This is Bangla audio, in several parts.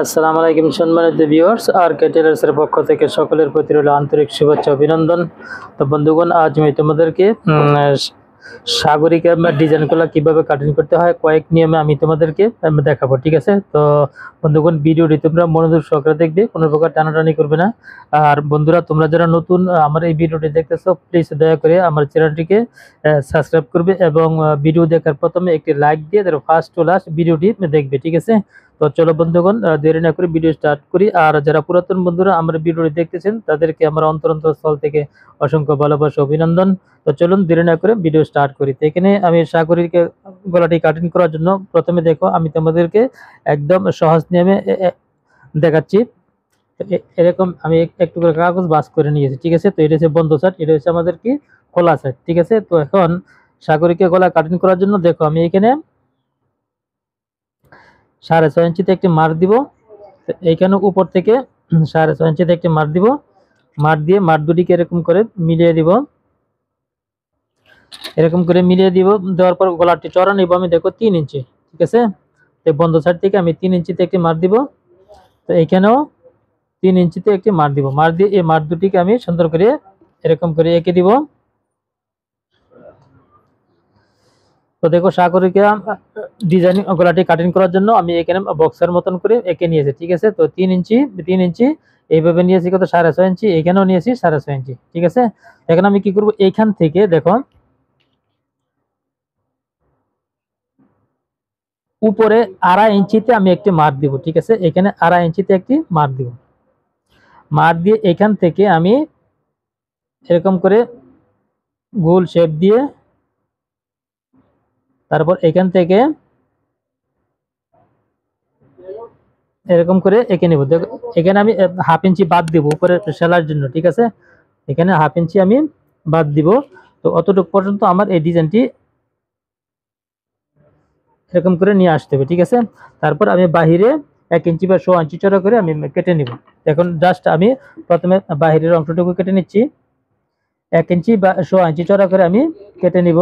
আসসালামু আলাইকুম সম্মানিত ভিউয়ার্স, আর কে টেলার্সের পক্ষ থেকে সকলের প্রতি রইল আন্তরিক শুভেচ্ছা অভিনন্দন। তো বন্ধুগণ, আজ আমি তোমাদেরকে সাগরিকা ডিজাইনগুলো কিভাবে কাটিং করতে হয় কয়েক নিয়মে আমি তোমাদেরকে দেখাবো, ঠিক আছে? তো বন্ধুগণ, ভিডিওটি তোমরা মনোযোগ সহকারে দেখবে, কোনো প্রকার টানাটানি করবে না। আর বন্ধুরা, তোমরা যারা নতুন আমার এই ভিডিওটি দেখতেছো, প্লিজ দয়া করে আমার চ্যানেলটিকে সাবস্ক্রাইব করবে এবং ভিডিও দেখার প্রথমে একটি লাইক দিয়ে ফার্স্ট টু লাস্ট ভিডিওটি দেখবে, ঠিক আছে? তো চলো বন্ধুগণ, দেরি না করে ভিডিও স্টার্ট করি। আর যারা পুরাতন বন্ধুরা আমার ভিডিওটি দেখতেছেন, তাদেরকে আমার অন্তরস্থল থেকে অসংখ্য ভালোবাসা অভিনন্দন। তো চলুন দেরি না করে ভিডিও স্টার্ট করি। তো এখানে আমি সাগরীকে গলাটি কাটিং করার জন্য প্রথমে দেখো আমি তোমাদেরকে একদম সহজ নিয়মে দেখাচ্ছি। এরকম আমি একটু করে কাগজ বাস করে নিয়েছি, ঠিক আছে? তো এটা হচ্ছে বন্ধ সাইড, এটা হচ্ছে আমাদের কি খোলা সাইড, ঠিক আছে? তো এখন সাগরীকে গলা কাটিং করার জন্য দেখো আমি এখানে 6.5 ইঞ্চিতে একটি মার্ক দিব। এইখানে উপর থেকে 6.5 ইঞ্চিতে একটি মার্ক দিব। মার্ক দিয়ে মার্ক দুটিকে এরকম করে মিলিয়ে দিব, এরকম করে মিলিয়ে দিব। দেওয়ার পর গলাটি চড়া নিব আমি, দেখো 3 ইঞ্চি, ঠিক আছে? তো বন্ধ সাইড থেকে আমি 3 ইঞ্চিতে একটি মার্ক দিব। তো এইখানেও 3 ইঞ্চিতে একটি মার্ক দিব। মার্ক দিয়ে এই মার্ক দুটিকে আমি সুন্দর করে এরকম করে এঁকে দিব। তো দেখো সাগরিকা ডিজাইন গলাটি কাটিং করার জন্য আমি এখানে বক্সের মতন করে এঁকে নিয়েছি, ঠিক আছে? তো 3 ইঞ্চি এইভাবে নিয়েছি, কত 6.5 ইঞ্চি, এখানেও নিয়েছি 6.5 ইঞ্চি, ঠিক আছে? এখন আমি কি করব, এইখান থেকে দেখো উপরে 2.5 ইঞ্চিতে আমি একটি মার্ক দিব, ঠিক আছে? এখানে 2.5 ইঞ্চিতে একটি মার্ক দিব। মার্ক দিয়ে এখান থেকে আমি এরকম করে গোল শেপ দিয়ে তারপর এখান থেকে এরকম করে এঁকে নিব। দেখো এখানে আমি 1/2 ইঞ্চি বাদ দিব উপরে সেলার জন্য, ঠিক আছে? এখানে 1/2 ইঞ্চি আমি বাদ দিব। তো অতটুকু পর্যন্ত আমার এই ডিজাইনটি এরকম করে নিয়ে আসতে হবে, ঠিক আছে? তারপর আমি বাহিরে 1 ইঞ্চি বা 1.5 ইঞ্চি চড়া করে আমি কেটে নিব। এখন জাস্ট আমি প্রথমে বাহিরের অংশটুকু কেটে নিচ্ছি। 1 ইঞ্চি বা 1.5 ইঞ্চি চড়া করে আমি কেটে নিব।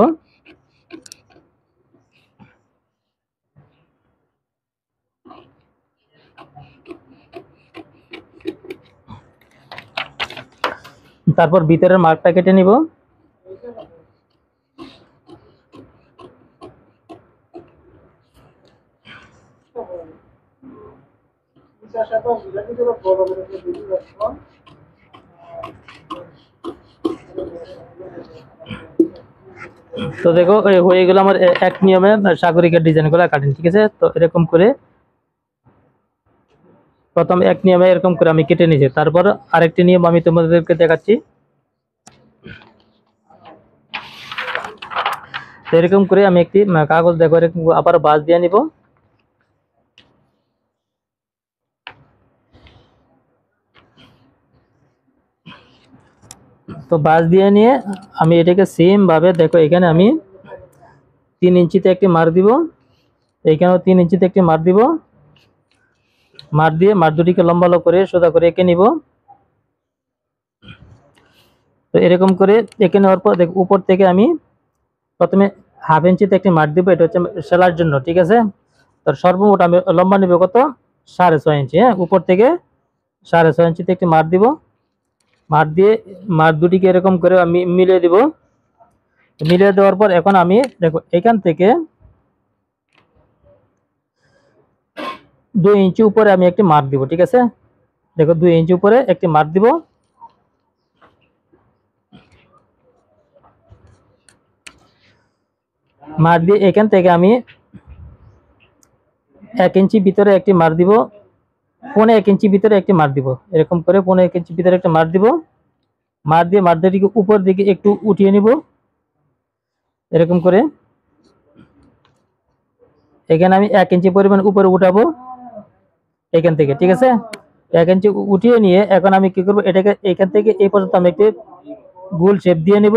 তারপর ভিতরের মার্কটা কেটে নিব। তো দেখো হয়ে গেল আমার এক নিয়মে সাগরিকার ডিজাইন গুলা কাটিং, ঠিক আছে? তো এরকম করে প্রথম এক নিয়মে এরকম করে আমি কেটে নিয়েছি। তারপর আরেকটি নিয়ম আমি তোমাদেরকে দেখাচ্ছি। তো এরকম করে আমি একটি কাগজ দেখো এরকম আবার বাঁশ দিয়ে নিব। তো বাঁশ দিয়ে নিয়ে আমি এটাকে সেম ভাবে দেখো এখানে আমি 3 ইঞ্চিতে একটি মার দিব, এখানেও 3 ইঞ্চিতে একটি মার দিব। মার দিয়ে মার দুটিকে লম্বা করে সোজা করে এঁকে নিব। তো এরকম করে এঁকে নেওয়ার পর দেখো উপর থেকে আমি প্রথমে 1/2 ইঞ্চিতে একটি মার দিব, এটা হচ্ছে সেলার জন্য, ঠিক আছে? তো সর্বমোট আমি লম্বা নিব কত, 6.5 ইঞ্চি। হ্যাঁ, উপর থেকে 6.5 ইঞ্চিতে একটি মার দিব। মার দিয়ে মার দুটিকে এরকম করে আমি মিলিয়ে দিব। মিলিয়ে দেওয়ার পর এখন আমি দেখো এখান থেকে 2 ইঞ্চি উপরে আমি একটি মার্ক দিব, ঠিক আছে? দেখো 2 ইঞ্চি উপরে একটি মার্ক দিব। মার্ক দিয়ে এখান থেকে আমি 1 ইঞ্চি ভিতরে একটি মার্ক দিব, 1.5 ইঞ্চি ভিতরে একটি মার্ক দিব, এরকম করে 1.5 ইঞ্চি ভিতরে একটা মার্ক দিব। মার্ক দিয়ে মার্ক দুটিকে উপর দিকে একটু উঠিয়ে নিব, এরকম করে। এখানে আমি 1 ইঞ্চি পরিমাণ উপরে উঠাবো এখান থেকে, ঠিক আছে? 1 ইঞ্চি উঠিয়ে নিয়ে এখন আমি কি করব, এটাকে এখান থেকে এই পর্যন্ত আমি একটি গোল শেপ দিয়ে নিব।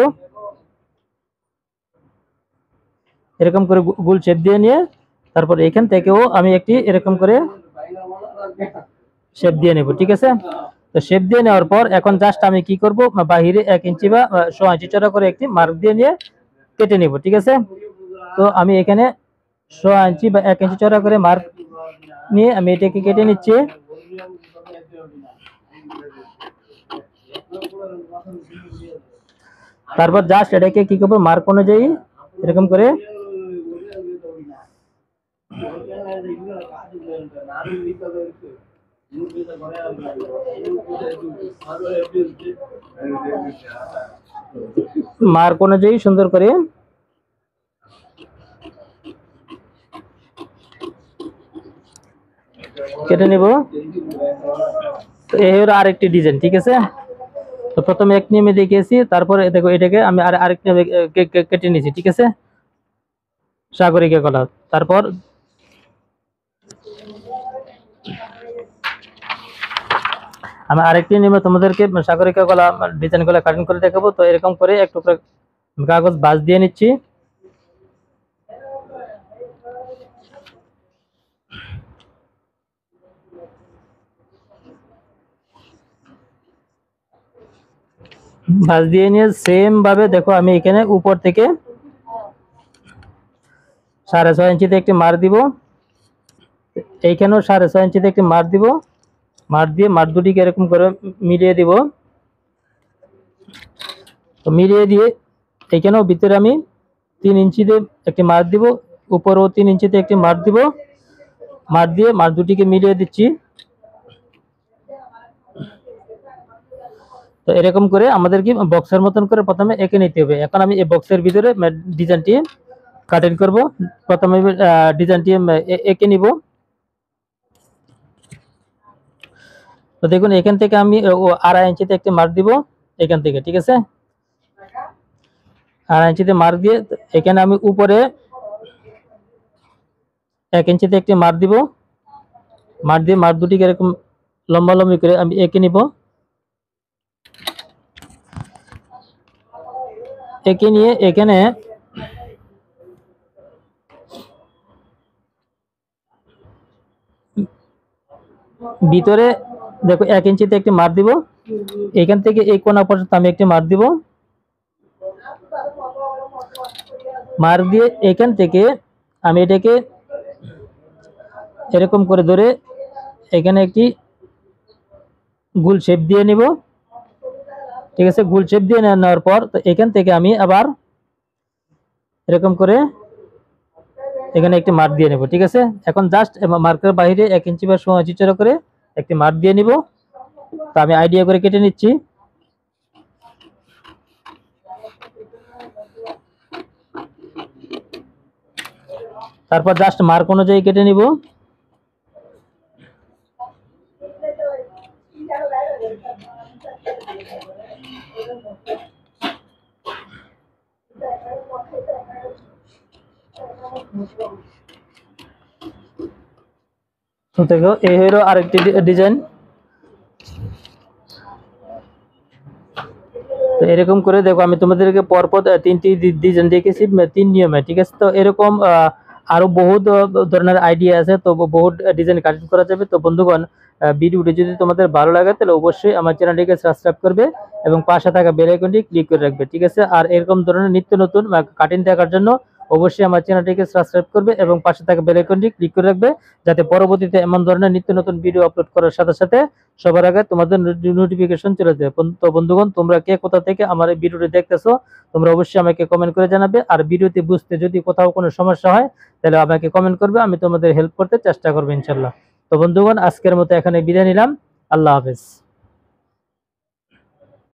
এরকম করে গোল শেপ দিয়ে নিয়ে তারপর এখান থেকেও আমি একটি এরকম করে শেপ দিয়ে নেব, ঠিক আছে? তো শেপ দিয়ে নেওয়ার পর এখন জাস্ট আমি কি করব, বাহিরে 1 ইঞ্চি বা 1.5 ইঞ্চি চড়া করে একটি মার্ক দিয়ে নিয়ে কেটে নিব, ঠিক আছে? তো আমি এখানে 1.5 ইঞ্চি বা 1 ইঞ্চি চড়া করে মার্ক নিয়ে আমি এটাকে কেটে নিচ্ছি। তারপর জাস্ট এটাকে কি করবো, মার্ক অনুযায়ী এরকম করে মার্ক অনুযায়ী সুন্দর করে কেটে নিব। তো এই হলো আরেকটি ডিজাইন, ঠিক আছে। তো প্রথমে এক নিয়মে দেখিয়েছি, তারপরে দেখো এটাকে আমি আরেক নিয়মে কেটে নিয়েছি, ঠিক আছে, সাগরিকা কলা। তারপর আমি আরেকটি নিয়মে তোমাদেরকে সাগরিকা কলা ডিজাইন গুলো কাটিং করে দেখাবো। তো এরকম করে একটু কাগজ বাজ দিয়ে নিচ্ছি। ভাঁজ দিয়ে নিয়ে সেম ভাবে দেখো আমি এখানে উপর থেকে 6.5 ইঞ্চিতে একটি মার দিব, এইখানেও 6.5 ইঞ্চিতে একটি মার দিব। মার দিয়ে মার দুটিকে এরকম করে মিলিয়ে দিব। তো মিলিয়ে দিয়ে এইখানেও ভিতরে আমি 3 ইঞ্চিতে একটি মার দিব, উপরেও 3 ইঞ্চিতে একটি মার দিব। মার দিয়ে মার দুটিকে মিলিয়ে দিচ্ছি। তো এরকম করে আমাদের কি বক্সের মতন করে প্রথমে এঁকে নিতে হবে। এখন আমি এই বক্সের ভিতরে ডিজাইনটি কাটিং করব। প্রথমে ডিজাইনটি এঁকে নিব। তো দেখুন এখান থেকে আমি 2.5 ইঞ্চিতে একটি মার্ক দিব এখান থেকে, ঠিক আছে। 2.5 ইঞ্চিতে মার্ক দিয়ে এখানে আমি উপরে 1 ইঞ্চিতে একটি মার্ক দিব। মার্ক দিয়ে মার্ক দুটিকে এরকম লম্বা লম্বি করে আমি এঁকে নিব। এঁকে নিয়ে এখানে ভিতরে দেখো 1 ইঞ্চিতে একটি মার্ক দিব। এখান থেকে এই কোণা পর্যন্ত আমি একটি মার্ক দিব। মার্ক দিয়ে এখান থেকে আমি এটাকে এরকম করে ধরে এখানে একটি গোল শেপ দিয়ে নিব, ঠিক আছে। গোল শেপ দিয়ে নেওয়ার পর তো এখান থেকে আমি আবার এরকম করে এখানে একটি মার্ক দিয়ে নেব, ঠিক আছে। এখন জাস্ট মার্কের বাইরে 1 ইঞ্চি বা 1.5 ইঞ্চি করে একটি মার্ক দিয়ে নিব। তো আমি আইডিয়া করে কেটে নিচ্ছি। তারপর জাস্ট মার্ক অনুযায়ী কেটে নিব। তো দেখো এই হলো আরেকটি ডিজাইন। তো এরকম করে দেখো আমি তোমাদেরকে পরপর 3টি ডিজাইন দেখেছি 3 নিয়মে, ঠিক আছে। তো এরকম আরো বহুত ধরনের আইডিয়া আছে, তো বহুত ডিজাইন কাটিং করা যাবে। তো বন্ধুগণ ভিডিওটি যদি তোমাদের ভালো লাগে তাহলে অবশ্যই আমার চ্যানেলটিকে সাবস্ক্রাইব করবে এবং পাশে থাকা বেল আইকনটি ক্লিক করে রাখবে, ঠিক আছে। আর এরকম ধরনের নিত্য নতুন কাটিং দেখার জন্য অবশ্যই আমার চ্যানেলটিকে সাবস্ক্রাইব করবে এবং পাশে থাকা বেল আইকনটি ক্লিক করে রাখবে, যাতে পরবর্তীতে এমন ধরনের নিত্য নতুন ভিডিও আপলোড করার সাথে সাথে সবার আগে তোমাদের নোটিফিকেশন চলে যায়। তো বন্ধুগণ তোমরা কে কোথা থেকে আমার এই ভিডিওটি দেখতেছো তোমরা অবশ্যই আমাকে কমেন্ট করে জানাবে। আর ভিডিওটি বুঝতে যদি কোথাও কোনো সমস্যা হয় তাহলে আমাকে কমেন্ট করবে, আমি তোমাদের হেল্প করতে চেষ্টা করবো ইনশাল্লাহ। তো বন্ধুগণ আজকের মতো এখানে বিদায় নিলাম। আল্লাহ হাফেজ।